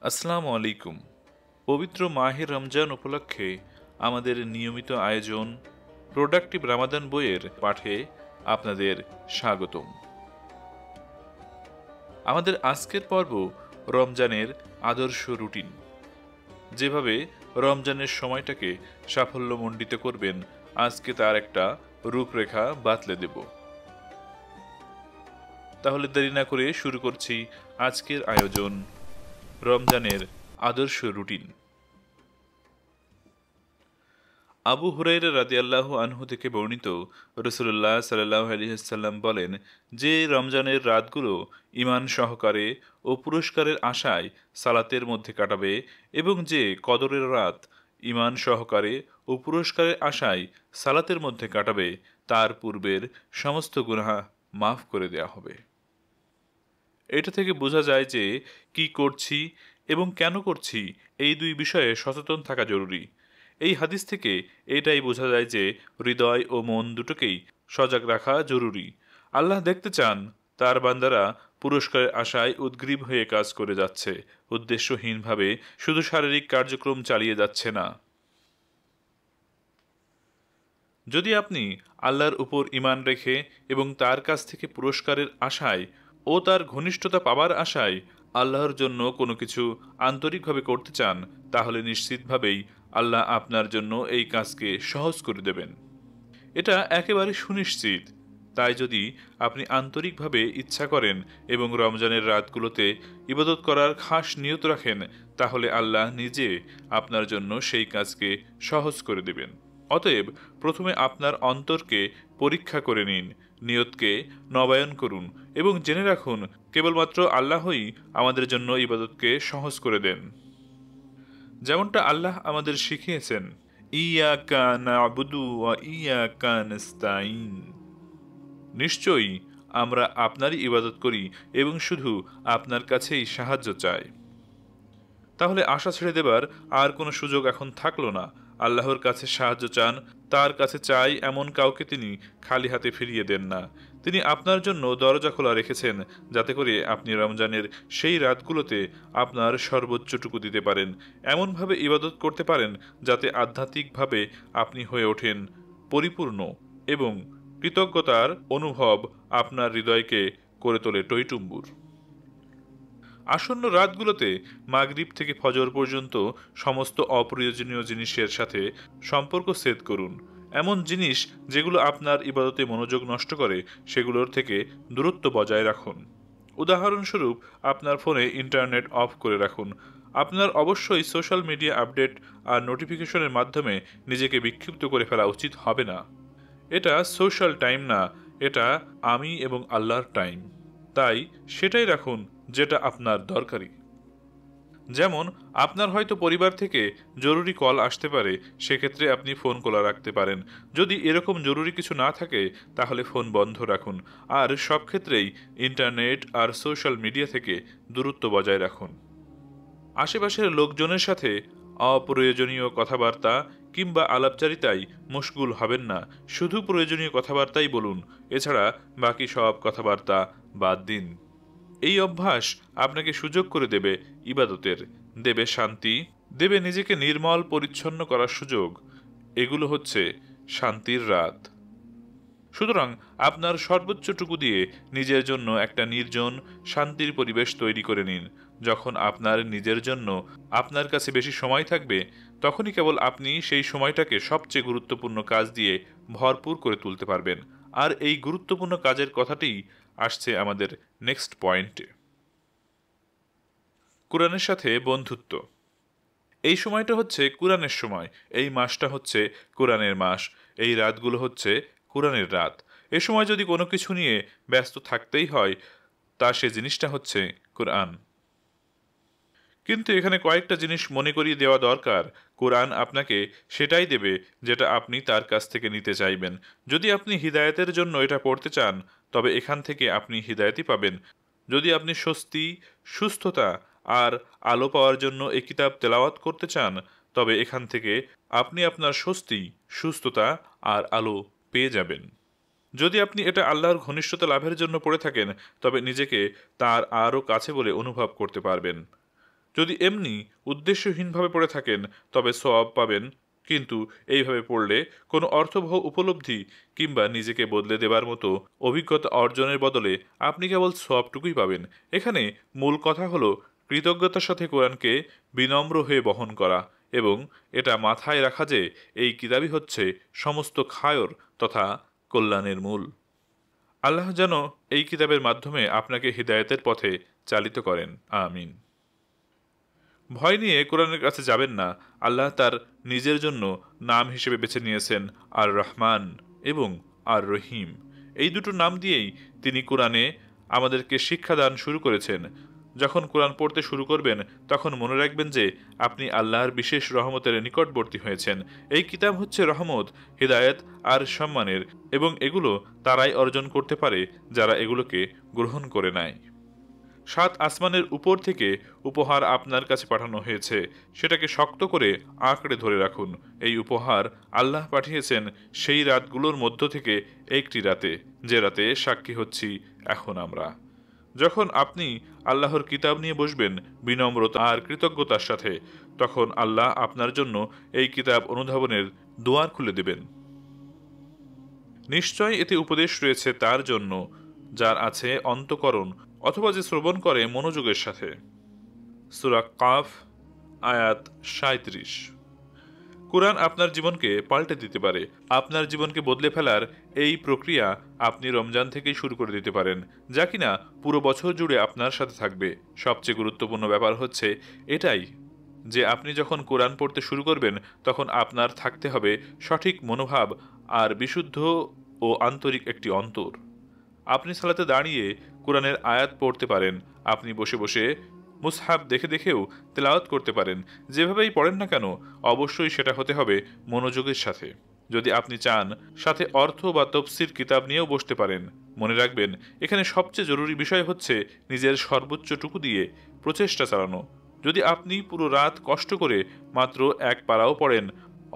আসসালামু আলাইকুম। পবিত্র মাহে রমজান উপলক্ষে আমাদের নিয়মিত আয়োজন প্রোডাক্টিভ রামাদান বইয়ের পাঠে আপনাদের স্বাগতম। আমাদের আজকের পর্ব রমজানের আদর্শ রুটিন। যেভাবে রমজানের সময়টাকে সাফল্যমণ্ডিত করবেন, আজকে তার একটা রূপরেখা বাতলে দেব। তাহলে দেরি না করে শুরু করছি আজকের আয়োজন রমজানের আদর্শ রুটিন। আবু হুরাইরা রাদিয়াল্লাহু আনহু থেকে বর্ণিত, রাসূলুল্লাহ সাল্লাল্লাহু আলাইহি ওয়াসাল্লাম বলেন যে রমজানের রাতগুলো ঈমান সহকারে ও পুরস্কারের আশায় সালাতের মধ্যে কাটাবে এবং যে কদরের রাত ঈমান সহকারে ও পুরস্কারের আশায় সালাতের মধ্যে কাটাবে তার পূর্বের সমস্ত গুনাহ মাফ করে দেয়া হবে। এটা থেকে বোঝা যায় যে কি করছি এবং কেন করছি এই দুই বিষয়ে সচেতন থাকা জরুরি। এই হাদিস থেকে এটাই বোঝা যায় যে হৃদয় ও মন দুটোকেই সজাগ রাখা জরুরি। আল্লাহ দেখতে চান তার বান্দারা পুরস্কারের আশায় উদ্গ্রীব হয়ে কাজ করে যাচ্ছে, উদ্দেশ্যহীনভাবে শুধু শারীরিক কার্যক্রম চালিয়ে যাচ্ছে না। যদি আপনি আল্লাহর উপর ঈমান রেখে এবং তার কাছ থেকে পুরস্কারের আশায় ও তার ঘনিষ্ঠতা পাবার আশায় আল্লাহর জন্য কোনো কিছু আন্তরিকভাবে করতে চান, তাহলে নিশ্চিতভাবেই আল্লাহ আপনার জন্য এই কাজকে সহজ করে দেবেন। এটা একেবারে সুনিশ্চিত। তাই যদি আপনি আন্তরিকভাবে ইচ্ছা করেন এবং রমজানের রাতগুলোতে ইবাদত করার খাস নিয়ত রাখেন, তাহলে আল্লাহ নিজে আপনার জন্য সেই কাজকে সহজ করে দেবেন। অতএব প্রথমে আপনার অন্তরকে পরীক্ষা করে নিন, নিয়তকে নবায়ন করুন এবং জেনে রাখুন কেবলমাত্র আল্লাহই আমাদের জন্য ইবাদতকে সহজ করে দেন। যেমনটা আল্লাহ আমাদের শিখিয়েছেন, ইয়াকা না'বুদু ওয়া ইয়াকা নাস্তাঈন। নিশ্চয়ই আমরা আপনারই ইবাদত করি এবং শুধু আপনার কাছেই সাহায্য চাই। তাহলে আশা ছেড়ে দেবার আর কোনো সুযোগ এখন থাকলো না। আল্লাহর কাছে সাহায্য চান, তার কাছে চাই এমন কাউকে তিনি খালি হাতে ফিরিয়ে দেন না। তিনি আপনার জন্য দরজা খোলা রেখেছেন যাতে করে আপনি রমজানের সেই রাতগুলোতে আপনার সর্বোচ্চটুকু দিতে পারেন, এমনভাবে ইবাদত করতে পারেন যাতে আধ্যাত্মিকভাবে আপনি হয়ে ওঠেন পরিপূর্ণ এবং কৃতজ্ঞতার অনুভব আপনার হৃদয়কে করে তোলে টইটুম্বুর। আসন্ন রাতগুলোতে মাগরিব থেকে ফজর পর্যন্ত সমস্ত অপ্রয়োজনীয় জিনিসের সাথে সম্পর্ক ছেদ করুন। এমন জিনিস যেগুলো আপনার ইবাদতে মনোযোগ নষ্ট করে, সেগুলোর থেকে দূরত্ব বজায় রাখুন। উদাহরণস্বরূপ, আপনার ফোনে ইন্টারনেট অফ করে রাখুন। আপনার অবশ্যই সোশ্যাল মিডিয়া আপডেট আর নোটিফিকেশনের মাধ্যমে নিজেকে বিক্ষিপ্ত করে ফেলা উচিত হবে না। এটা সোশ্যাল টাইম না, এটা আমি এবং আল্লাহর টাইম। তাই সেটাই রাখুন যেটা আপনার দরকারি। যেমন আপনার হয়তো পরিবার থেকে জরুরি কল আসতে পারে, সেক্ষেত্রে আপনি ফোন খোলা রাখতে পারেন। যদি এরকম জরুরি কিছু না থাকে তাহলে ফোন বন্ধ রাখুন। আর সব ক্ষেত্রেই ইন্টারনেট আর সোশ্যাল মিডিয়া থেকে দূরত্ব বজায় রাখুন। আশেপাশের লোকজনের সাথে অপ্রয়োজনীয় কথাবার্তা কিংবা আলাপচারিতায় মশগুল হবেন না। শুধু প্রয়োজনীয় কথাবার্তাই বলুন, এছাড়া বাকি সব কথাবার্তা বাদ দিন। এই অভ্যাস আপনাকে সুযোগ করে দেবে ইবাদতের, দেবে শান্তি, দেবে নিজেকে নির্মল পরিচ্ছন্ন করার সুযোগ। এগুলো হচ্ছে শান্তির রাত। সুতরাং আপনার সর্বোচ্চটুকু দিয়ে নিজের জন্য একটা নির্জন শান্তির পরিবেশ তৈরি করে নিন। যখন আপনার নিজের জন্য আপনার কাছে বেশি সময় থাকবে, তখনই কেবল আপনি সেই সময়টাকে সবচেয়ে গুরুত্বপূর্ণ কাজ দিয়ে ভরপুর করে তুলতে পারবেন। আর এই গুরুত্বপূর্ণ কাজের কথাটি আসছে আমাদের নেক্সট পয়েন্টে, কোরআনের সাথে বন্ধুত্ব। এই সময়টা হচ্ছে কোরআনের সময়, এই মাসটা হচ্ছে কোরআনের মাস, এই রাতগুলো হচ্ছে কোরআনের রাত। এ সময় যদি কোনো কিছু নিয়ে ব্যস্ত থাকতেই হয়, তা সে জিনিসটা হচ্ছে কোরআন। কিন্তু এখানে কয়েকটা জিনিস মনে করিয়ে দেওয়া দরকার। কোরআন আপনাকে সেটাই দেবে যেটা আপনি তার কাছ থেকে নিতে চাইবেন। যদি আপনি হিদায়াতের জন্য এটা পড়তে চান, তবে এখান থেকে আপনি হিদায়াতই পাবেন। যদি আপনি স্বস্তি, সুস্থতা আর আলো পাওয়ার জন্য এই কিতাব তেলাওয়াত করতে চান, তবে এখান থেকে আপনি আপনার স্বস্তি, সুস্থতা আর আলো পেয়ে যাবেন। যদি আপনি এটা আল্লাহর ঘনিষ্ঠতা লাভের জন্য পড়ে থাকেন, তবে নিজেকে তার আরও কাছে বলে অনুভব করতে পারবেন। যদি এমনি উদ্দেশ্যহীনভাবে পড়ে থাকেন তবে সওয়াব পাবেন, কিন্তু এইভাবে পড়লে কোনো অর্থবহ উপলব্ধি কিংবা নিজেকে বদলে দেবার মতো অভিজ্ঞতা অর্জনের বদলে আপনি কেবল সওয়াবটুকুই পাবেন। এখানে মূল কথা হলো কৃতজ্ঞতার সাথে কোরআনকে বিনম্র হয়ে বহন করা এবং এটা মাথায় রাখা যে এই কিতাবই হচ্ছে সমস্ত খায়র তথা কল্যাণের মূল। আল্লাহ যেন এই কিতাবের মাধ্যমে আপনাকে হিদায়াতের পথে চালিত করেন। আমিন। ভয় নিয়ে কোরআনের কাছে যাবেন না। আল্লাহ তার নিজের জন্য নাম হিসেবে বেছে নিয়েছেন আর রহমান এবং আর রহিম। এই দুটো নাম দিয়েই তিনি কোরআনে আমাদেরকে শিক্ষাদান শুরু করেছেন। যখন কোরআন পড়তে শুরু করবেন তখন মনে রাখবেন যে আপনি আল্লাহর বিশেষ রহমতের নিকটবর্তী হয়েছেন। এই কিতাব হচ্ছে রহমত, হিদায়াত আর সম্মানের, এবং এগুলো তারাই অর্জন করতে পারে যারা এগুলোকে গ্রহণ করে নেয়। 7 আসমানের উপর থেকে উপহার আপনার কাছে পাঠানো হয়েছে, সেটাকে শক্ত করে আঁকড়ে ধরে রাখুন। এই উপহার আল্লাহ পাঠিয়েছেন সেই রাতগুলোর মধ্য থেকে একটি রাতে, যে রাতে সাক্ষী হচ্ছি এখন আমরা। যখন আপনি আল্লাহর কিতাব নিয়ে বসবেন বিনম্রতা আর কৃতজ্ঞতার সাথে, তখন আল্লাহ আপনার জন্য এই কিতাব অনুধাবনের দুয়ার খুলে দেবেন। নিশ্চয় এতে উপদেশ রয়েছে তার জন্য যার আছে অন্তঃকরণ অথবা যে শ্রবণ করে মনোযোগের সাথে। সূরা কাফ আয়াত 37। কুরআন আপনার জীবনকে পাল্টে দিতে পারে। আপনার জীবনকে বদলে ফেলার এই প্রক্রিয়া আপনি রমজান থেকেই শুরু করে দিতে পারেন, যা কিনা পুরো বছর জুড়ে আপনার সাথে থাকবে। সবচেয়ে গুরুত্বপূর্ণ ব্যাপার হচ্ছে এটাই যে আপনি যখন কোরআন পড়তে শুরু করবেন তখন আপনার থাকতে হবে সঠিক মনোভাব আর বিশুদ্ধ ও আন্তরিক একটি অন্তর। আপনি সালাতে দাঁড়িয়ে কোরআনের আয়াত পড়তে পারেন, আপনি বসে বসে মুসহাব দেখে দেখেও তেলাওয়াত করতে পারেন। যেভাবেই পড়েন না কেন অবশ্যই সেটা হতে হবে মনোযোগের সাথে। যদি আপনি চান সাথে অর্থ বা তফসির কিতাব নিয়েও বসতে পারেন। মনে রাখবেন এখানে সবচেয়ে জরুরি বিষয় হচ্ছে নিজের সর্বোচ্চটুকু দিয়ে প্রচেষ্টা চালানো। যদি আপনি পুরো রাত কষ্ট করে মাত্র এক পারাও পড়েন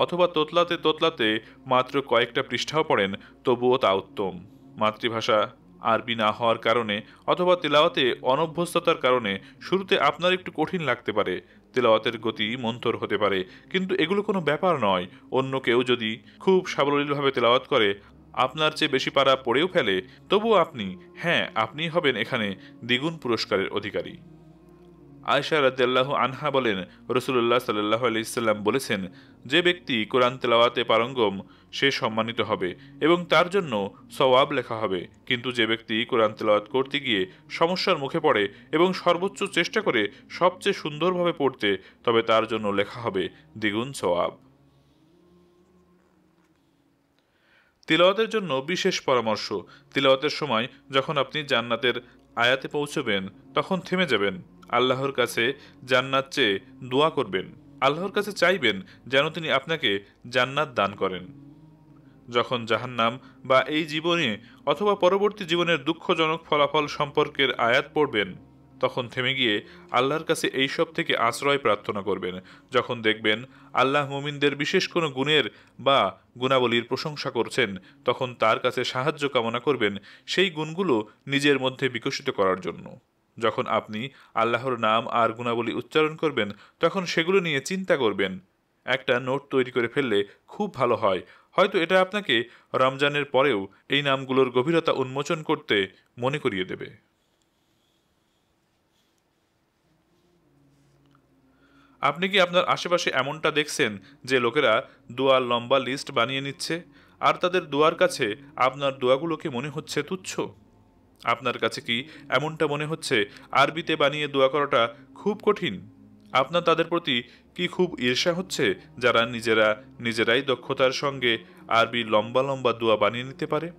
অথবা তোতলাতে তোতলাতে মাত্র কয়েকটা পৃষ্ঠাও পড়েন, তবুও তা উত্তম। মাতৃভাষা আরবি না হওয়ার কারণে অথবা তেলাওয়াতে অনভ্যস্ততার কারণে শুরুতে আপনার একটু কঠিন লাগতে পারে, তেলাওয়াতের গতি মন্থর হতে পারে, কিন্তু এগুলো কোনো ব্যাপার নয়। অন্য কেউ যদি খুব সাবলীলভাবে তেলাওয়াত করে আপনার চেয়ে বেশি পারা পড়েও ফেলে, তবুও আপনি হবেন এখানে দ্বিগুণ পুরস্কারের অধিকারী। আয়েশা রাদিয়াল্লাহু আনহা বলেন, রাসূলুল্লাহ সাল্লাল্লাহু আলাইহি সাল্লাম বলেছেন, যে ব্যক্তি কোরআন তেলাওয়াতে পারঙ্গম সে সম্মানিত হবে এবং তার জন্য সওয়াব লেখা হবে, কিন্তু যে ব্যক্তি কোরআন তেলাওয়াত করতে গিয়ে সমস্যার মুখে পড়ে এবং সর্বোচ্চ চেষ্টা করে সবচেয়ে সুন্দরভাবে পড়তে, তবে তার জন্য লেখা হবে দ্বিগুণ সওয়াব। তিলাওয়াতের জন্য বিশেষ পরামর্শ। তিলাওয়াতের সময় যখন আপনি জান্নাতের আয়াতে পৌঁছবেন তখন থেমে যাবেন। আল্লাহর কাছে জান্নাত চেয়ে দোয়া করবেন। আল্লাহর কাছে চাইবেন যেন তিনি আপনাকে জান্নাত দান করেন। যখন জাহান্নাম বা এই জীবনে অথবা পরবর্তী জীবনের দুঃখজনক ফলাফল সম্পর্কের আয়াত পড়বেন তখন থেমে গিয়ে আল্লাহর কাছে এইসব থেকে আশ্রয় প্রার্থনা করবেন। যখন দেখবেন আল্লাহ মুমিনদের বিশেষ কোনো গুণের বা গুণাবলীর প্রশংসা করছেন তখন তার কাছে সাহায্য কামনা করবেন সেই গুণগুলো নিজের মধ্যে বিকশিত করার জন্য। যখন আপনি আল্লাহর নাম আর গুণাবলী উচ্চারণ করবেন তখন সেগুলো নিয়ে চিন্তা করবেন। একটা নোট তৈরি করে ফেললে খুব ভালো হয়। হয়তো এটা আপনাকে রমজানের পরেও এই নামগুলোর গভীরতা উন্মোচন করতে মনে করিয়ে দেবে। আপনি কি আপনার আশেপাশে এমনটা দেখছেন যে লোকেরা দোয়ার লম্বা লিস্ট বানিয়ে নিচ্ছে আর তাদের দোয়ার কাছে আপনার দোয়াগুলোকে মনে হচ্ছে তুচ্ছ? আপনার কাছে কি এমনটা মনে হচ্ছে আরবিতে বানিয়ে দোয়া করাটা খুব কঠিন? আপনার তাদের প্রতি কি খুব ঈর্ষা হচ্ছে যারা নিজেরাই দক্ষতার সঙ্গে আরবি লম্বা লম্বা দোয়া বানিয়ে নিতে পারে?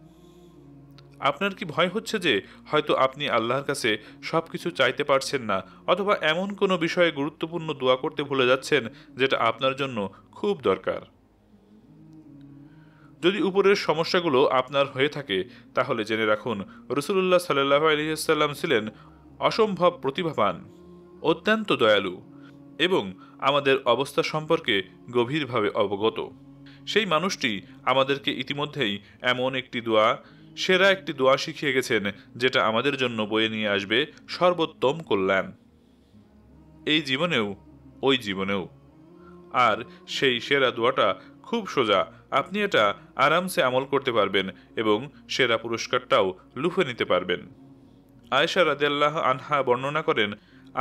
আপনার কি ভয় হচ্ছে যে হয়তো আপনি আল্লাহর কাছে সবকিছু চাইতে পারছেন না, অথবা এমন কোনো বিষয়ে গুরুত্বপূর্ণ দোয়া করতে ভুলে যাচ্ছেন যেটা আপনার জন্য খুব দরকার? যদি উপরের সমস্যাগুলো আপনার হয়ে থাকে তাহলে জেনে রাখুন রাসূলুল্লাহ সাল্লাল্লাহু আলাইহি ওয়াসাল্লাম ছিলেন অসম্ভব প্রতিভাবান, অত্যন্ত দয়ালু এবং আমাদের অবস্থা সম্পর্কে গভীরভাবে অবগত। সেই মানুষটি আমাদেরকে ইতিমধ্যেই এমন একটি দোয়া, সেরা একটি দোয়া শিখিয়ে গেছেন যেটা আমাদের জন্য বয়ে নিয়ে আসবে সর্বোত্তম কল্যাণ। এই জীবনেও ওই জীবনেও। আর সেই সেরা দোয়াটা খুব সোজা, আপনি এটা আরামসে আমল করতে পারবেন এবং সেরা পুরস্কারটাও লুফে নিতে পারবেন। আয়েশা রাদিয়াল্লাহু আনহা বর্ণনা করেন,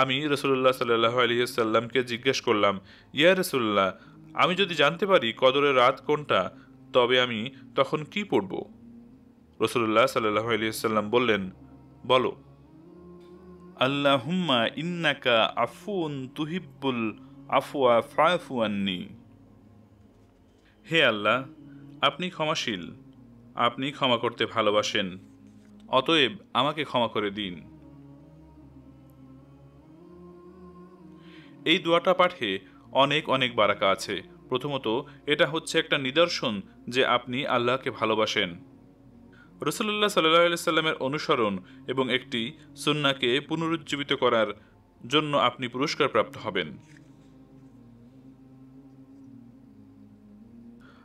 আমি রাসূলুল্লাহ সাল্লাল্লাহু আলাইহি ওয়াসাল্লামকে জিজ্ঞেস করলাম, ইয়া রাসূলুল্লাহ, আমি যদি জানতে পারি কদরের রাত কোনটা, তবে আমি তখন কি পড়ব? রাসূলুল্লাহ সাল্লাল্লাহু আলাইহি ওয়াসাল্লাম বললেন, বলো, আল্লাহুম্মা ইন্নাকা আফুন তুহিব্বুল আফওয়া ফাফু আন্নি। হে আল্লাহ, আপনি ক্ষমাশীল, আপনি ক্ষমা করতে ভালোবাসেন, অতএব আমাকে ক্ষমা করে দিন। এই দোয়াটা পাঠে অনেক অনেক বারাকা আছে। প্রথমত, এটা হচ্ছে একটা নিদর্শন যে আপনি আল্লাহকে ভালোবাসেন। রাসূলুল্লাহ সাল্লাল্লাহু আলাইহি সাল্লামের অনুসরণ এবং একটি সুন্নাহকে পুনরুজ্জীবিত করার জন্য আপনি পুরস্কার প্রাপ্ত হবেন।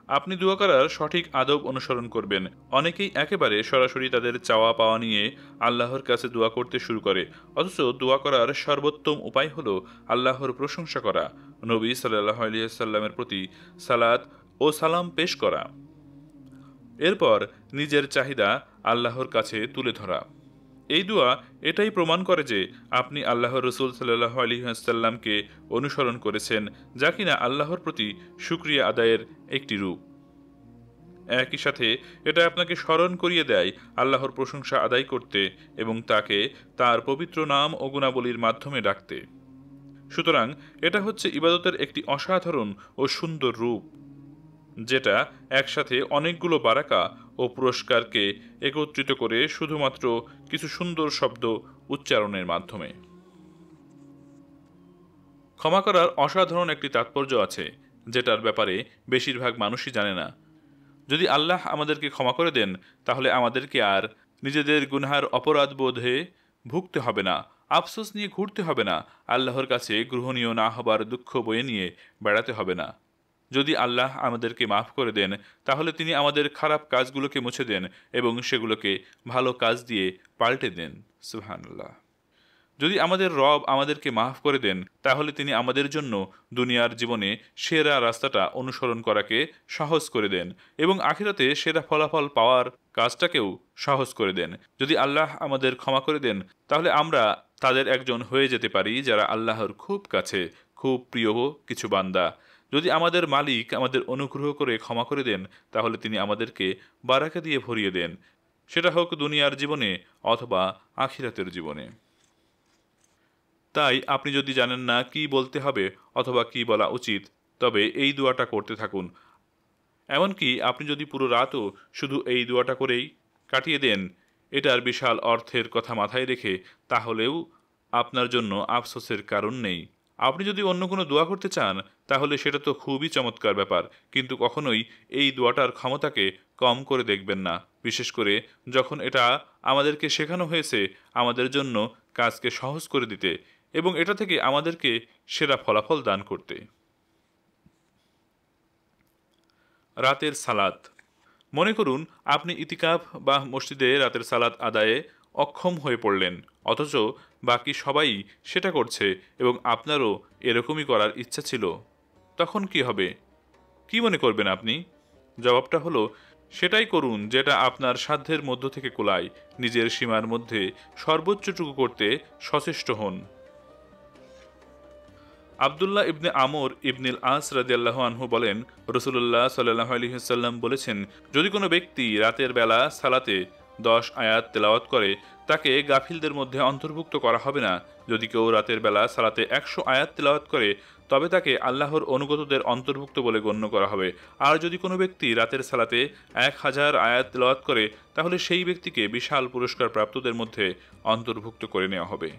আপনি দোয়া করার সঠিক আদব অনুসরণ করবেন। অনেকেই একেবারে সরাসরি তাদের চাওয়া পাওয়া নিয়ে আল্লাহর কাছে দোয়া করতে শুরু করে, অথচ দোয়া করার সর্বোত্তম উপায় হলো আল্লাহর প্রশংসা করা, নবী সাল্লাল্লাহু আলাইহি সাল্লামের প্রতি সালাত ও সালাম পেশ করা, এরপর নিজের চাহিদা আল্লাহর কাছে তুলে ধরা। এই দোয়া এটাই প্রমাণ করে যে আপনি আল্লাহর রসুল সাল্লাল্লাহু আলাইহি ওয়াসাল্লামকে অনুসরণ করেছেন, যা কিনা আল্লাহর প্রতি শুকরিয়া আদায়ের একটি রূপ। একই সাথে এটা আপনাকে স্মরণ করিয়ে দেয় আল্লাহর প্রশংসা আদায় করতে এবং তাকে তার পবিত্র নাম ও গুণাবলীর মাধ্যমে ডাকতে। সুতরাং এটা হচ্ছে ইবাদতের একটি অসাধারণ ও সুন্দর রূপ, যেটা একসাথে অনেকগুলো বারাকা ও পুরস্কারকে একত্রিত করে শুধুমাত্র কিছু সুন্দর শব্দ উচ্চারণের মাধ্যমে। ক্ষমা করার অসাধারণ একটি তাৎপর্য আছে, যেটার ব্যাপারে বেশিরভাগ মানুষই জানে না। যদি আল্লাহ আমাদেরকে ক্ষমা করে দেন, তাহলে আমাদেরকে আর নিজেদের গুনহার অপরাধ বোধে ভুগতে হবে না, আফসোস নিয়ে ঘুরতে হবে না, আল্লাহর কাছে গ্রহণীয় না হবার দুঃখ বয়ে নিয়ে বেড়াতে হবে না। যদি আল্লাহ আমাদেরকে মাফ করে দেন, তাহলে তিনি আমাদের খারাপ কাজগুলোকে মুছে দেন এবং সেগুলোকে ভালো কাজ দিয়ে পাল্টে দেন। সুবহানাল্লাহ। যদি আমাদের রব আমাদেরকে মাফ করে দেন, তাহলে তিনি আমাদের জন্য দুনিয়ার জীবনে সেরা রাস্তাটা অনুসরণ করাকে সহজ করে দেন এবং আখিরাতে সেরা ফলাফল পাওয়ার কাজটাকেও সহজ করে দেন। যদি আল্লাহ আমাদের ক্ষমা করে দেন, তাহলে আমরা তাদের একজন হয়ে যেতে পারি যারা আল্লাহর খুব কাছে, খুব প্রিয় কিছু বান্দা। যদি আমাদের মালিক আমাদের অনুগ্রহ করে ক্ষমা করে দেন, তাহলে তিনি আমাদেরকে বারাকা দিয়ে ভরিয়ে দেন, সেটা হোক দুনিয়ার জীবনে অথবা আখিরাতের জীবনে। তাই আপনি যদি জানেন না কি বলতে হবে অথবা কি বলা উচিত, তবে এই দোয়াটা করতে থাকুন। এমনকি আপনি যদি পুরো রাতও শুধু এই দোয়াটা করেই কাটিয়ে দেন, এটার বিশাল অর্থের কথা মাথায় রেখে, তাহলেও আপনার জন্য আফসোসের কারণ নেই। আপনি যদি অন্য কোনো দোয়া করতে চান, তাহলে সেটা তো খুবই চমৎকার ব্যাপার, কিন্তু কখনোই এই দোয়াটার ক্ষমতাকে কম করে দেখবেন না, বিশেষ করে যখন এটা আমাদেরকে শেখানো হয়েছে আমাদের জন্য কাজকে সহজ করে দিতে এবং এটা থেকে আমাদেরকে সেরা ফলাফল দান করতে। রাতের সালাত। মনে করুন আপনি ইতিকাফ বা মসজিদে রাতের সালাত আদায়ে অক্ষম হয়ে পড়লেন, অথচ বাকি সবাই সেটা করছে এবং আপনারও এরকমই করার ইচ্ছা ছিল। তখন কি হবে? কি মনে করবেন আপনি? জবাবটা হলো, সেটাই করুন যেটা আপনার সাধ্যের মধ্য থেকে কুলায়। নিজের সীমার মধ্যে সর্বোচ্চটুকু করতে সচেষ্ট হন। আবদুল্লাহ ইবনে আমর ইবনিল আস রাদিয়াল্লাহু আনহু বলেন, রাসূলুল্লাহ সাল্লাল্লাহু আলাইহি ওয়াসাল্লাম বলেছেন, যদি কোনো ব্যক্তি রাতের বেলা সালাতে 10 আয়াত তেলাওয়াত করে, তাকে গাফিলদের মধ্যে অন্তর্ভুক্ত করা হবে না। যদি কেউ রাতের বেলা সালাতে 100 আয়াত তেলাওয়াত করে, তবে তাকে আল্লাহর অনুগতদের অন্তর্ভুক্ত বলে গণ্য করা হবে। আর যদি কোনো ব্যক্তি রাতের সালাতে 1000 আয়াত তেলাওয়াত করে, তাহলে সেই ব্যক্তিকে বিশাল পুরস্কার প্রাপ্তদের মধ্যে অন্তর্ভুক্ত করে নেওয়া হবে।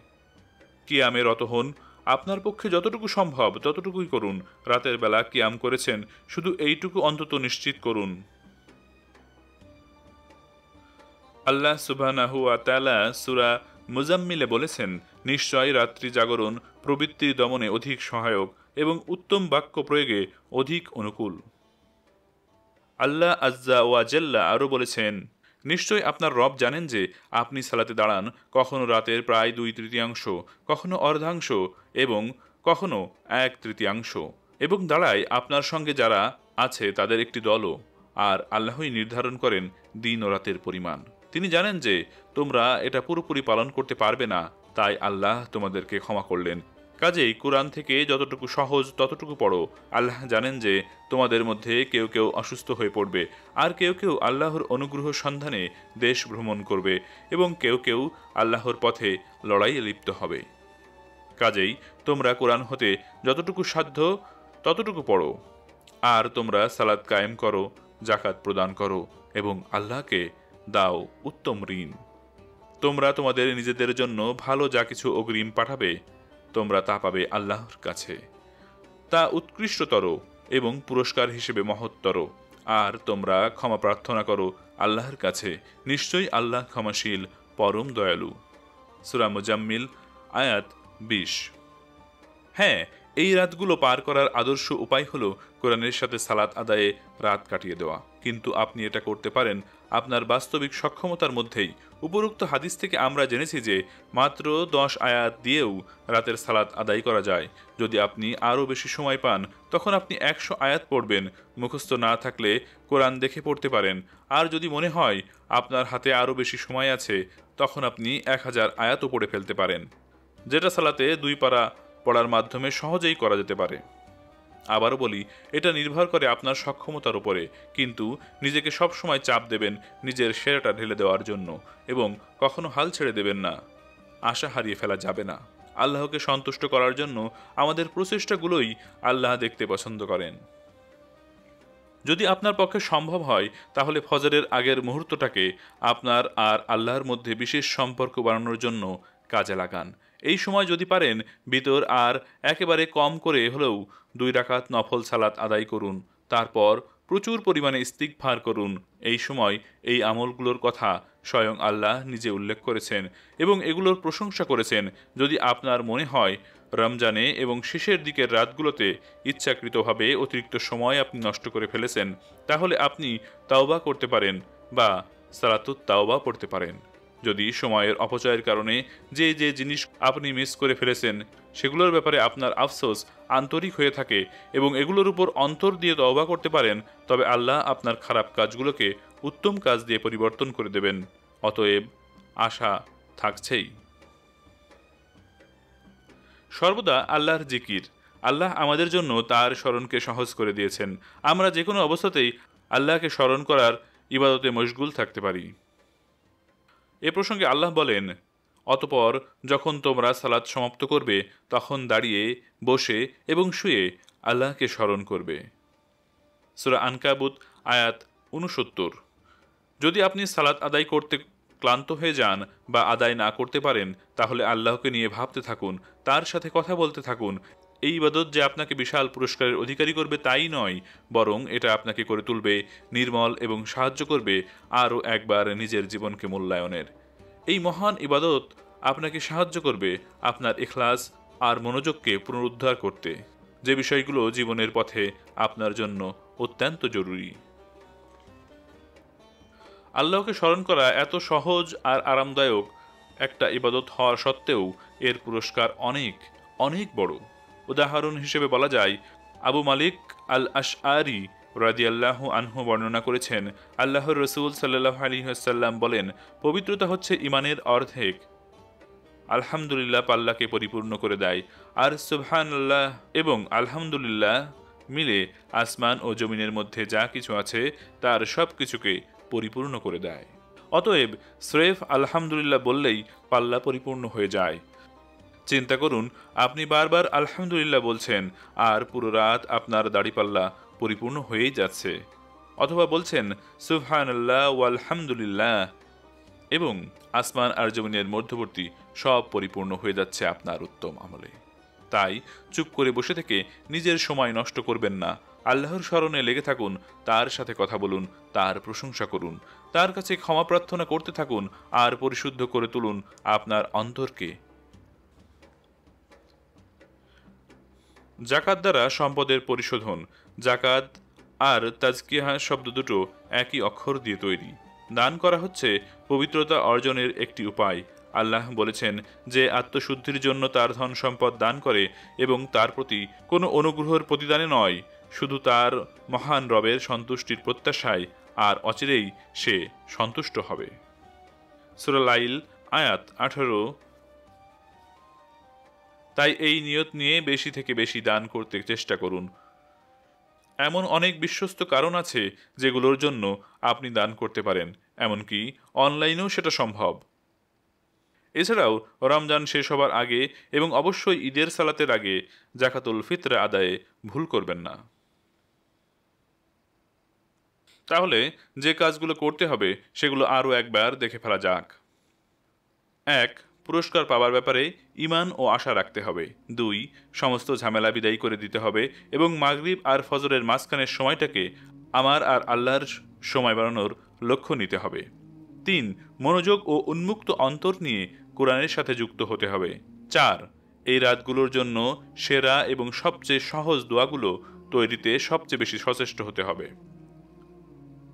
কিয়ামে রত হন, আপনার পক্ষে যতটুকু সম্ভব ততটুকুই করুন। রাতের বেলা কিয়াম করেছেন, শুধু এইটুকু অন্তত নিশ্চিত করুন। আল্লাহ সুবহানাহু ওয়া তাআলা সূরা মুজাম্মিলে বলেছেন, নিশ্চয় রাত্রি জাগরণ প্রবৃত্তির দমনে অধিক সহায়ক এবং উত্তম বাক্য প্রয়োগে অধিক অনুকূল। আল্লাহ আজ্জা ওয়া জাল্লা আরও বলেছেন, নিশ্চয় আপনার রব জানেন যে আপনি সালাতে দাঁড়ান কখনো রাতের প্রায় 2/3, কখনো অর্ধাংশ এবং কখনো 1/3 এবং দাঁড়ায় আপনার সঙ্গে যারা আছে তাদের একটি দলও। আর আল্লাহই নির্ধারণ করেন দিন ও রাতের পরিমাণ। তিনি জানেন যে তোমরা এটা পুরোপুরি পালন করতে পারবে না, তাই আল্লাহ তোমাদেরকে ক্ষমা করলেন। কাজেই কোরআন থেকে যতটুকু সহজ ততটুকু পড়ো। আল্লাহ জানেন যে তোমাদের মধ্যে কেউ কেউ অসুস্থ হয়ে পড়বে, আর কেউ কেউ আল্লাহর অনুগ্রহ সন্ধানে দেশ ভ্রমণ করবে, এবং কেউ কেউ আল্লাহর পথে লড়াইয়ে লিপ্ত হবে। কাজেই তোমরা কোরআন হতে যতটুকু সাধ্য ততটুকু পড়ো, আর তোমরা সালাত কায়েম করো, জাকাত প্রদান করো, এবং আল্লাহকে দাও উত্তম ঋণ। তোমরা তোমাদের নিজেদের জন্য ভালো যা কিছু অগ্রিম পাঠাবে, তোমরা তা পাবে আল্লাহর কাছে। তা উৎকৃষ্টতর এবং পুরস্কার হিসেবে মহত্তর। আর তোমরা ক্ষমা প্রার্থনা করো আল্লাহর কাছে, নিশ্চয়ই আল্লাহ ক্ষমাশীল, পরম দয়ালু। সূরা মুজাম্মিল আয়াত 20। হ্যাঁ, এই রাতগুলো পার করার আদর্শ উপায় হলো কোরআনের সাথে সালাত আদায়ে রাত কাটিয়ে দেওয়া। কিন্তু আপনি এটা করতে পারেন আপনার বাস্তবিক সক্ষমতার মধ্যেই। উপরোক্ত হাদিস থেকে আমরা জেনেছি যে মাত্র 10 আয়াত দিয়েও রাতের সালাত আদায় করা যায়। যদি আপনি আরও বেশি সময় পান তখন আপনি 100 আয়াত পড়বেন। মুখস্থ না থাকলে কোরআন দেখে পড়তে পারেন। আর যদি মনে হয় আপনার হাতে আরও বেশি সময় আছে তখন আপনি 1000 আয়াতও পড়ে ফেলতে পারেন, যেটা সালাতে 2 পারা পড়ার মাধ্যমে সহজেই করা যেতে পারে। আবারও বলি, এটা নির্ভর করে আপনার সক্ষমতার উপরে, কিন্তু নিজেকে সবসময় চাপ দেবেন নিজের সেরাটা ঢেলে দেওয়ার জন্য, এবং কখনো হাল ছেড়ে দেবেন না। আশা হারিয়ে ফেলা যাবে না। আল্লাহকে সন্তুষ্ট করার জন্য আমাদের প্রচেষ্টাগুলোই আল্লাহ দেখতে পছন্দ করেন। যদি আপনার পক্ষে সম্ভব হয় তাহলে ফজরের আগের মুহূর্তটাকে আপনার আর আল্লাহর মধ্যে বিশেষ সম্পর্ক বাড়ানোর জন্য কাজে লাগান। এই সময় যদি পারেন বিতর আর একেবারে কম করে হলেও 2 রাকাত নফল সালাত আদায় করুন। তারপর প্রচুর পরিমাণে ইস্তিগফার করুন। এই সময় এই আমলগুলোর কথা স্বয়ং আল্লাহ নিজে উল্লেখ করেছেন এবং এগুলোর প্রশংসা করেছেন। যদি আপনার মনে হয় রমজানে এবং শেষের দিকের রাতগুলোতে ইচ্ছাকৃতভাবে অতিরিক্ত সময় আপনি নষ্ট করে ফেলেছেন, তাহলে আপনি তাওবা করতে পারেন বা সালাতুত তাওবা পড়তে পারেন। যদি সময়ের অপচয়ের কারণে যে যে জিনিস আপনি মিস করে ফেলেছেন সেগুলোর ব্যাপারে আপনার আফসোস আন্তরিক হয়ে থাকে এবং এগুলোর উপর অন্তর দিয়ে তওবা করতে পারেন, তবে আল্লাহ আপনার খারাপ কাজগুলোকে উত্তম কাজ দিয়ে পরিবর্তন করে দেবেন। অতএব আশা থাকছেই। সর্বদা আল্লাহর জিকির। আল্লাহ আমাদের জন্য তার স্মরণকে সহজ করে দিয়েছেন। আমরা যে কোনো অবস্থাতেই আল্লাহকে স্মরণ করার ইবাদতে মশগুল থাকতে পারি। এ প্রসঙ্গে আল্লাহ বলেন, অতপর যখন তোমরা সালাত সমাপ্ত করবে তখন দাঁড়িয়ে, বসে এবং শুয়ে আল্লাহকে স্মরণ করবে। সূরা আনকাবুত আয়াত 69। যদি আপনি সালাত আদায় করতে ক্লান্ত হয়ে যান বা আদায় না করতে পারেন তাহলে আল্লাহকে নিয়ে ভাবতে থাকুন, তার সাথে কথা বলতে থাকুন। এই ইবাদত যে আপনাকে বিশাল পুরস্কারের অধিকারী করবে তাই নয়, বরং এটা আপনাকে করে তুলবে নির্মল এবং সাহায্য করবে আরও একবার নিজের জীবনকে মূল্যায়নের। এই মহান ইবাদত আপনাকে সাহায্য করবে আপনার ইখলাস আর মনোযোগকে পুনরুদ্ধার করতে, যে বিষয়গুলো জীবনের পথে আপনার জন্য অত্যন্ত জরুরি। আল্লাহকে স্মরণ করা এত সহজ আর আরামদায়ক একটা ইবাদত হওয়া সত্ত্বেও এর পুরস্কার অনেক অনেক বড়। উদাহরণ হিসেবে বলা যায়, আবু মালিক আল আশআরি রাদিয়াল্লাহু আনহু বর্ণনা করেছেন, আল্লাহর রসুল সাল্লাল্লাহু আলাইহি ওয়াসাল্লাম বলেন, পবিত্রতা হচ্ছে ঈমানের অর্ধেক। আলহামদুলিল্লাহ পাল্লাকে পরিপূর্ণ করে দেয়, আর সুবহানাল্লাহ এবং আলহামদুলিল্লাহ মিলে আসমান ও জমিনের মধ্যে যা কিছু আছে তার সব কিছুকে পরিপূর্ণ করে দেয়। অতএব স্রেফ আলহামদুলিল্লাহ বললেই পাল্লা পরিপূর্ণ হয়ে যায়। চিন্তা করুন, আপনি বারবার আলহামদুলিল্লাহ বলছেন আর পুরো রাত আপনার দাড়িপাল্লা পরিপূর্ণ হয়েই যাচ্ছে, অথবা বলছেন সুবহানাল্লাহ ওয়ালহামদুলিল্লাহ এবং আসমান আর জমিনের মধ্যবর্তী সব পরিপূর্ণ হয়ে যাচ্ছে আপনার উত্তম আমলে। তাই চুপ করে বসে থেকে নিজের সময় নষ্ট করবেন না। আল্লাহর স্মরণে লেগে থাকুন, তার সাথে কথা বলুন, তার প্রশংসা করুন, তার কাছে ক্ষমা প্রার্থনা করতে থাকুন আর পরিশুদ্ধ করে তুলুন আপনার অন্তরকে। জাকাত দ্বারা সম্পদের পরিশোধন। জাকাত আর তাজকিয়া শব্দ দুটো একই অক্ষর দিয়ে তৈরি। দান করা হচ্ছে পবিত্রতা অর্জনের একটি উপায়। আল্লাহ বলেছেন যে আত্মশুদ্ধির জন্য তার ধন সম্পদ দান করে এবং তার প্রতি কোনো অনুগ্রহের প্রতিদানে নয়, শুধু তার মহান রবের সন্তুষ্টির প্রত্যাশায়, আর অচিরেই সে সন্তুষ্ট হবে। সূরা লাইল আয়াত 18। তাই এই নিয়ত নিয়ে বেশি থেকে বেশি দান করতে চেষ্টা করুন। এমন অনেক বিশ্বস্ত কারণ আছে যেগুলোর জন্য আপনি দান করতে পারেন, এমনকি অনলাইনেও সেটা সম্ভব। এছাড়াও রমজান শেষ হবার আগে এবং অবশ্যই ঈদের সালাতের আগে জাকাতুল ফিতর আদায়ে ভুল করবেন না। তাহলে যে কাজগুলো করতে হবে সেগুলো আরও একবার দেখে ফেলা যাক। 1. পুরস্কার পাওয়ার ব্যাপারে ঈমান ও আশা রাখতে হবে। 2. সমস্ত ঝামেলা বিদায় করে দিতে হবে এবং মাগরিব আর ফজরের মাঝখানের সময়টাকে আমার আর আল্লাহর সময় বাড়ানোর লক্ষ্য নিতে হবে। 3. মনোযোগ ও উন্মুক্ত অন্তর নিয়ে কোরআনের সাথে যুক্ত হতে হবে। 4. এই রাতগুলোর জন্য সেরা এবং সবচেয়ে সহজ দোয়াগুলো তৈরিতে সবচেয়ে বেশি সচেষ্ট হতে হবে।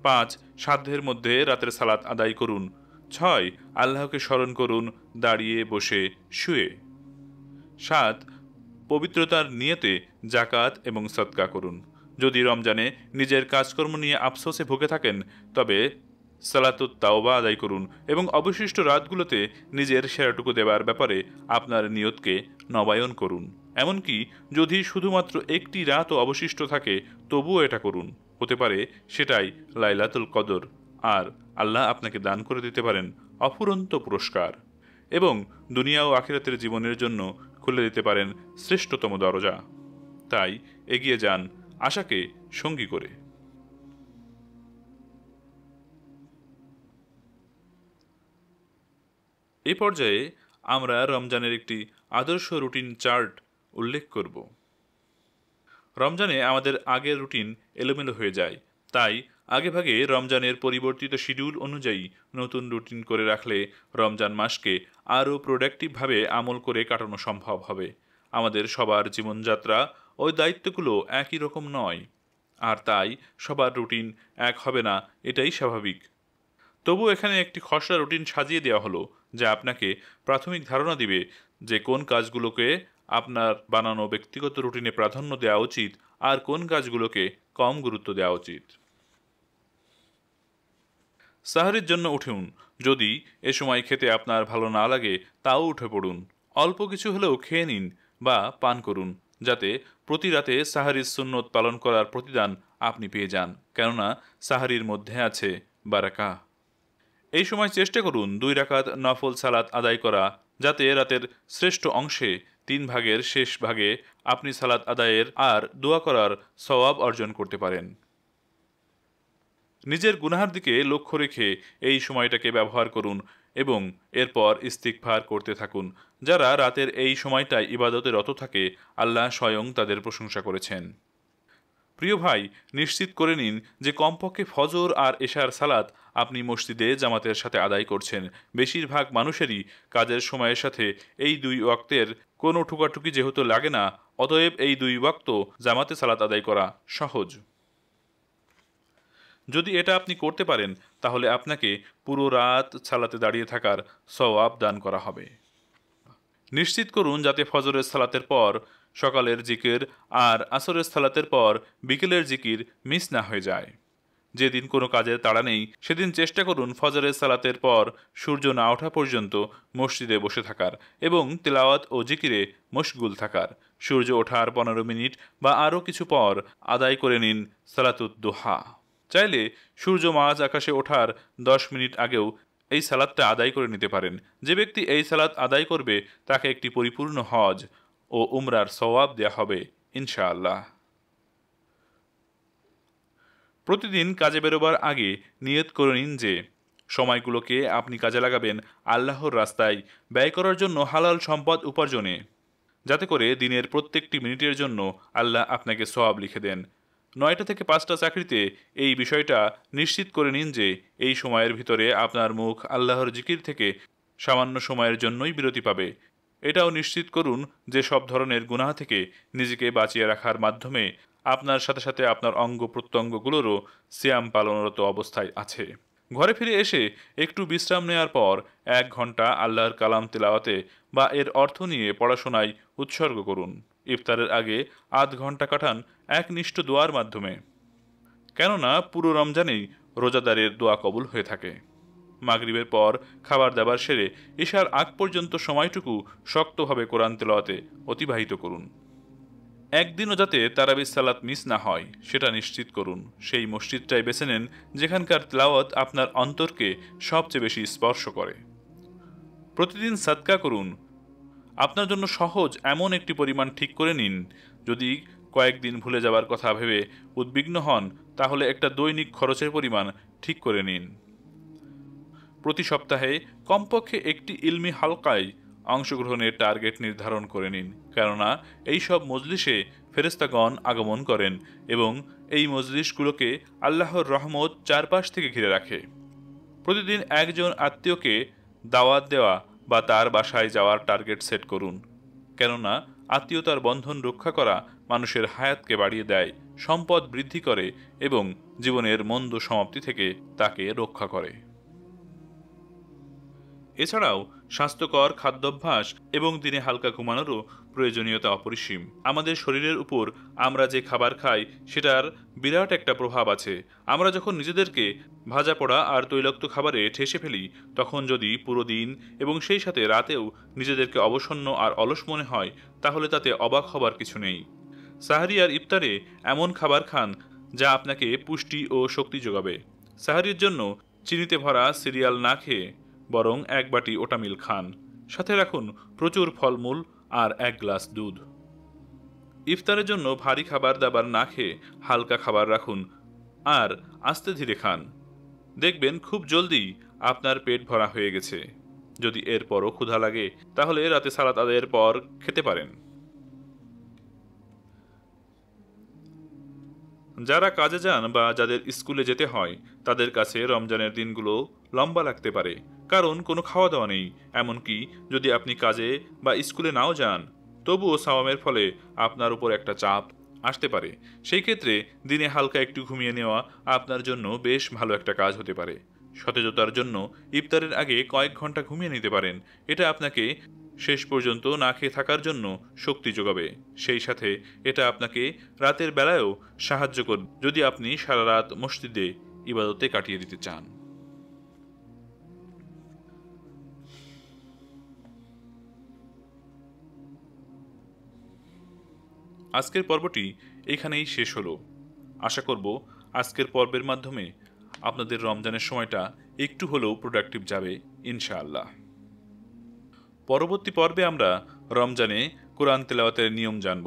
5. সাধ্যের মধ্যে রাতের সালাত আদায় করুন। 6. আল্লাহকে স্মরণ করুন দাঁড়িয়ে, বসে, শুয়ে। 7. পবিত্রতার নিয়তে জাকাত এবং সদকা করুন। যদি রমজানে নিজের কাজকর্ম নিয়ে আফসোসে ভুগে থাকেন, তবে সালাতুত তাওবা আদায় করুন এবং অবশিষ্ট রাতগুলোতে নিজের সেরাটুকু দেওয়ার ব্যাপারে আপনার নিয়তকে নবায়ন করুন। এমনকি যদি শুধুমাত্র একটি রাতও অবশিষ্ট থাকে, তবুও এটা করুন। হতে পারে সেটাই লাইলাতুল কদর, আর আল্লাহ আপনাকে দান করে দিতে পারেন অফুরন্ত পুরস্কার এবং দুনিয়া ও আখিরাতের জীবনের জন্য খুলে দিতে পারেন শ্রেষ্ঠতম দরজা। তাই এগিয়ে যান আশাকে সঙ্গী করে। এ পর্যায়ে আমরা রমজানের একটি আদর্শ রুটিন চার্ট উল্লেখ করব। রমজানে আমাদের আগের রুটিন এলোমেলো হয়ে যায়, তাই আগেভাগে রমজানের পরিবর্তিত শিডিউল অনুযায়ী নতুন রুটিন করে রাখলে রমজান মাসকে আরও প্রোডাক্টিভভাবে আমল করে কাটানো সম্ভব হবে। আমাদের সবার জীবনযাত্রা ও দায়িত্বগুলো একই রকম নয়, আর তাই সবার রুটিন এক হবে না, এটাই স্বাভাবিক। তবু এখানে একটি খসড়া রুটিন সাজিয়ে দেওয়া হলো, যা আপনাকে প্রাথমিক ধারণা দিবে যে কোন কাজগুলোকে আপনার বানানো ব্যক্তিগত রুটিনে প্রাধান্য দেওয়া উচিত আর কোন কাজগুলোকে কম গুরুত্ব দেওয়া উচিত। সাহরির জন্য উঠুন। যদি এ সময় খেতে আপনার ভালো না লাগে, তাও উঠে পড়ুন। অল্প কিছু হলেও খেয়ে নিন বা পান করুন, যাতে প্রতি রাতে সাহারির সুন্নত পালন করার প্রতিদান আপনি পেয়ে যান, কেননা সাহারির মধ্যে আছে বারাকা। এই সময় চেষ্টা করুন 2 রাকাত নফল সালাত আদায় করা, যাতে রাতের শ্রেষ্ঠ অংশে 3 ভাগের শেষ ভাগে আপনি সালাত আদায়ের আর দোয়া করার সওয়াব অর্জন করতে পারেন। নিজের গুনাহার দিকে লক্ষ্য রেখে এই সময়টাকে ব্যবহার করুন এবং এরপর ইস্তিগফার করতে থাকুন। যারা রাতের এই সময়টায় ইবাদতে রত থাকে, আল্লাহ স্বয়ং তাদের প্রশংসা করেছেন। প্রিয় ভাই, নিশ্চিত করে নিন যে কমপক্ষে ফজর আর এশার সালাত আপনি মসজিদে জামাতের সাথে আদায় করছেন। বেশিরভাগ মানুষেরই কাজের সময়ের সাথে এই 2 ওয়াক্তের কোনো ঠুকাঠুকি যেহেতু লাগে না, অতএব এই 2 ওয়াক্ত জামাতে সালাত আদায় করা সহজ। যদি এটা আপনি করতে পারেন, তাহলে আপনাকে পুরো রাত সালাতে দাঁড়িয়ে থাকার সওয়াব দান করা হবে। নিশ্চিত করুন যাতে ফজরের সালাতের পর সকালের জিকির আর আসরের সালাতের পর বিকেলের জিকির মিস না হয়ে যায়। যেদিন কোনো কাজের তাড়া নেই, সেদিন চেষ্টা করুন ফজরের সালাতের পর সূর্য না ওঠা পর্যন্ত মসজিদে বসে থাকার এবং তেলাওয়াত ও জিকিরে মশগুল থাকার। সূর্য ওঠার 15 মিনিট বা আরও কিছু পর আদায় করে নিন সালাতুদ দুহা। চাইলে সূর্য মাঝ আকাশে ওঠার 10 মিনিট আগেও এই সালাতটা আদায় করে নিতে পারেন। যে ব্যক্তি এই সালাত আদায় করবে, তাকে একটি পরিপূর্ণ হজ ও উমরার সওয়াব দেয়া হবে ইনশাআল্লাহ। প্রতিদিন কাজে বেরোবার আগে নিয়ত করে নিন যে সময়গুলোকে আপনি কাজে লাগাবেন আল্লাহর রাস্তায় ব্যয় করার জন্য হালাল সম্পদ উপার্জনে, যাতে করে দিনের প্রত্যেকটি মিনিটের জন্য আল্লাহ আপনাকে সওয়াব লিখে দেন। 9টা থেকে 5টা চাকরিতে এই বিষয়টা নিশ্চিত করে নিন যে এই সময়ের ভিতরে আপনার মুখ আল্লাহর জিকির থেকে সামান্য সময়ের জন্যই বিরতি পাবে। এটাও নিশ্চিত করুন যে সব ধরনের গুনাহ থেকে নিজেকে বাঁচিয়ে রাখার মাধ্যমে আপনার সাথে সাথে আপনার অঙ্গ প্রত্যঙ্গগুলোরও সিয়াম পালনরত অবস্থায় আছে। ঘরে ফিরে এসে একটু বিশ্রাম নেওয়ার পর 1 ঘন্টা আল্লাহর কালাম তেলাওয়াতে বা এর অর্থ নিয়ে পড়াশোনায় উৎসর্গ করুন। ইফতারের আগে আধ ঘন্টা কাটান একনিষ্ঠ দোয়ার মাধ্যমে, কেননা পুরো রমজানেই রোজাদারের দোয়া কবুল হয়ে থাকে। মাগরিবের পর খাবার দাবার সেরে ইশার আগ পর্যন্ত সময়টুকু শক্তভাবে কোরআন তেলাওয়াতে অতিবাহিত করুন। একদিনও যাতে তারাবির সালাত মিস না হয় সেটা নিশ্চিত করুন। সেই মসজিদটাই বেছে নেন যেখানকার তেলাওয়াত আপনার অন্তরকে সবচেয়ে বেশি স্পর্শ করে। প্রতিদিন সাদকা করুন। আপনার জন্য সহজ এমন একটি পরিমাণ ঠিক করে নিন। যদি কয়েকদিন ভুলে যাওয়ার কথা ভেবে উদ্বিগ্ন হন, তাহলে একটা দৈনিক খরচের পরিমাণ ঠিক করে নিন। প্রতি সপ্তাহে কমপক্ষে একটি ইলমি হালকায় অংশগ্রহণের টার্গেট নির্ধারণ করে নিন, কেননা এই সব মজলিসে ফেরেশতাগণ আগমন করেন এবং এই মজলিসগুলোকে আল্লাহর রহমত চারপাশ থেকে ঘিরে রাখে। প্রতিদিন একজন আত্মীয়কে দাওয়াত দেওয়া বা তার বাসায় যাওয়ার টার্গেট সেট করুন, কেননা আত্মীয়তার বন্ধন রক্ষা করা মানুষের হায়াতকে বাড়িয়ে দেয়, সম্পদ বৃদ্ধি করে এবং জীবনের মন্দ সমাপ্তি থেকে তাকে রক্ষা করে। এছাড়াও স্বাস্থ্যকর খাদ্যাভ্যাস এবং দিনে হালকা ঘুমানোরও প্রয়োজনীয়তা অপরিসীম। আমাদের শরীরের উপর আমরা যে খাবার খাই সেটার বিরাট একটা প্রভাব আছে। আমরা যখন নিজেদেরকে ভাজা পোড়া আর তৈলাক্ত খাবারে ঠেসে ফেলি, তখন যদি পুরো দিন এবং সেই সাথে রাতেও নিজেদেরকে অবসন্ন আর অলস মনে হয়, তাহলে তাতে অবাক হবার কিছু নেই। সাহারি আর ইফতারে এমন খাবার খান যা আপনাকে পুষ্টি ও শক্তি যোগাবে। সাহারির জন্য চিনিতে ভরা সিরিয়াল না খেয়ে বরং 1 বাটি ওটামিল খান, সাথে রাখুন প্রচুর ফলমূল আর 1 গ্লাস দুধ। ইফতারের জন্য ভারী খাবার দাবার না খেয়ে হালকা খাবার রাখুন আর আস্তে ধীরে খান। দেখবেন খুব জলদি আপনার পেট ভরা হয়ে গেছে। যদি এরপরও ক্ষুধা লাগে, তাহলে রাতে সালাত আদায়ের পর খেতে পারেন। যারা কাজে যান বা যাদের স্কুলে যেতে হয়, তাদের কাছে রমজানের দিনগুলো লম্বা লাগতে পারে, কারণ কোনো খাওয়া দাওয়া নেই। এমনকি যদি আপনি কাজে বা স্কুলে নাও যান, তবুও সাওয়ামের ফলে আপনার উপর একটা চাপ আসতে পারে। সেই ক্ষেত্রে দিনে হালকা একটু ঘুমিয়ে নেওয়া আপনার জন্য বেশ ভালো একটা কাজ হতে পারে। সতেজতার জন্য ইফতারের আগে কয়েক ঘন্টা ঘুমিয়ে নিতে পারেন। এটা আপনাকে শেষ পর্যন্ত না খেয়ে থাকার জন্য শক্তি যোগাবে। সেই সাথে এটা আপনাকে রাতের বেলায়ও সাহায্য করবে যদি আপনি সারা রাত মসজিদে ইবাদতে কাটিয়ে দিতে চান। আজকের পর্বটি এখানেই শেষ হলো। আশা করব আজকের পর্বের মাধ্যমে আপনাদের রমজানের সময়টা একটু হলেও প্রোডাক্টিভ যাবে ইনশাআল্লাহ। পরবর্তী পর্বে আমরা রমজানে কোরআন তেলাওয়াতের নিয়ম জানব।